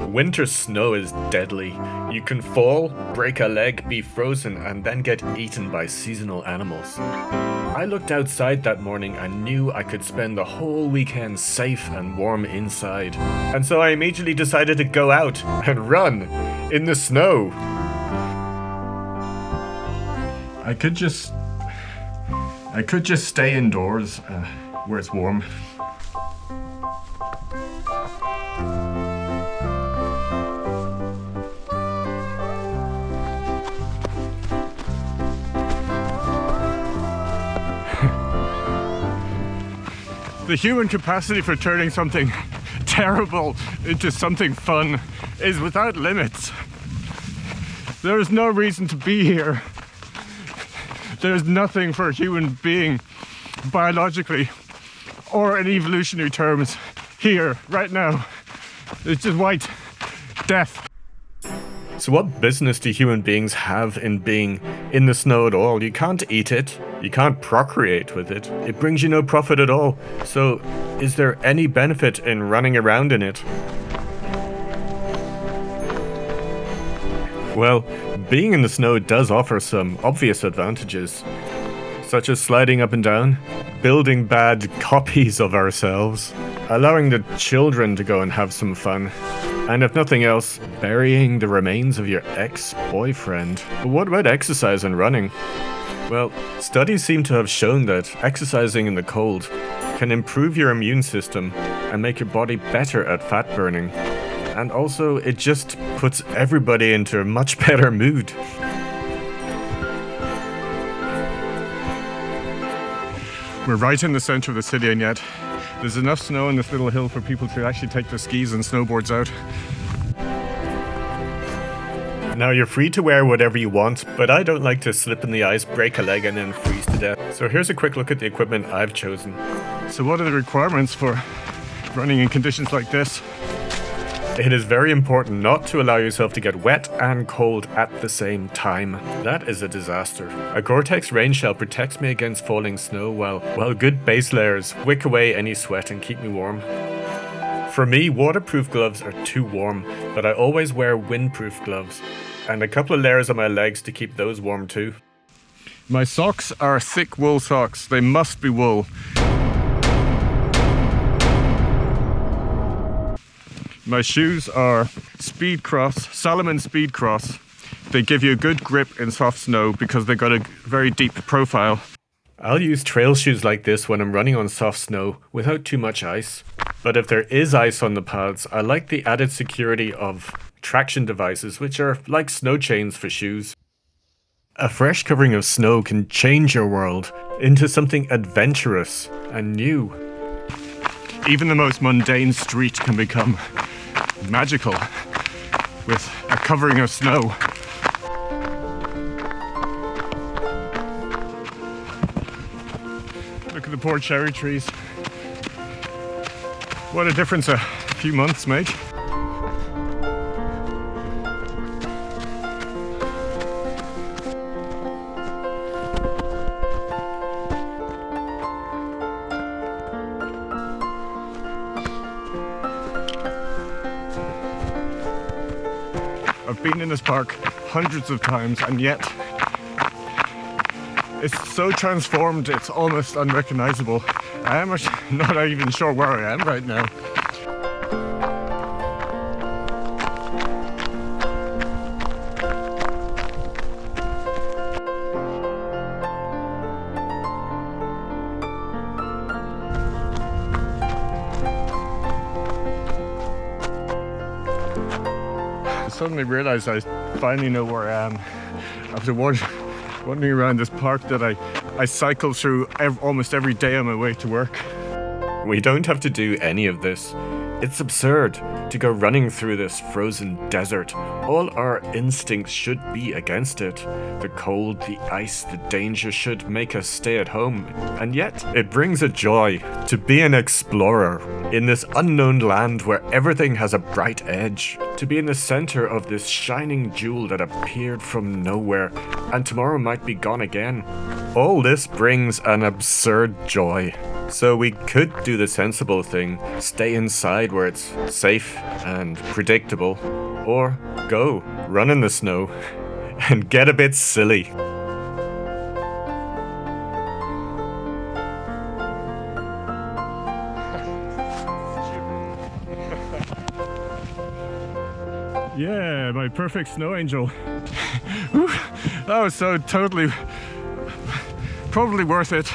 Winter snow is deadly. You can fall, break a leg, be frozen, and then get eaten by seasonal animals. I looked outside that morning and knew I could spend the whole weekend safe and warm inside. And so I immediately decided to go out and run in the snow. I could just stay indoors where it's warm. The human capacity for turning something terrible into something fun is without limits. There is no reason to be here. There is nothing for a human being, biologically or in evolutionary terms, here, right now. It's just white death. So what business do human beings have in being in the snow at all? You can't eat it. You can't procreate with it. It brings you no profit at all. So, is there any benefit in running around in it? Well, being in the snow does offer some obvious advantages, such as sliding up and down, building bad copies of ourselves, allowing the children to go and have some fun, and if nothing else, burying the remains of your ex-boyfriend. But what about exercise and running? Well, studies seem to have shown that exercising in the cold can improve your immune system and make your body better at fat burning. And also, it just puts everybody into a much better mood. We're right in the center of the city, and yet there's enough snow on this little hill for people to actually take their skis and snowboards out. Now, you're free to wear whatever you want, but I don't like to slip in the ice, break a leg, and then freeze to death. So here's a quick look at the equipment I've chosen. So what are the requirements for running in conditions like this? It is very important not to allow yourself to get wet and cold at the same time. That is a disaster. A Gore-Tex rain shell protects me against falling snow, while good base layers wick away any sweat and keep me warm. For me, waterproof gloves are too warm, but I always wear windproof gloves, and a couple of layers on my legs to keep those warm too. My socks are thick wool socks. They must be wool. My shoes are Salomon Speed Cross. They give you a good grip in soft snow because they've got a very deep profile. I'll use trail shoes like this when I'm running on soft snow without too much ice. But if there is ice on the pads, I like the added security of traction devices, which are like snow chains for shoes. A fresh covering of snow can change your world into something adventurous and new. Even the most mundane street can become magical with a covering of snow. Look at the poor cherry trees. What a difference a few months make. I've been in this park hundreds of times, and yet it's so transformed it's almost unrecognizable. I am not even sure where I am right now. I suddenly realized I finally know where I am after wandering around this park that I cycle through almost every day on my way to work. We don't have to do any of this. It's absurd to go running through this frozen desert. All our instincts should be against it. The cold, the ice, the danger should make us stay at home. And yet, it brings a joy to be an explorer in this unknown land where everything has a bright edge. To be in the center of this shining jewel that appeared from nowhere and tomorrow might be gone again. All this brings an absurd joy. So we could do the sensible thing, stay inside where it's safe and predictable, or go, run in the snow, and get a bit silly. Yeah, my perfect snow angel. Whew, that was so totally, probably worth it.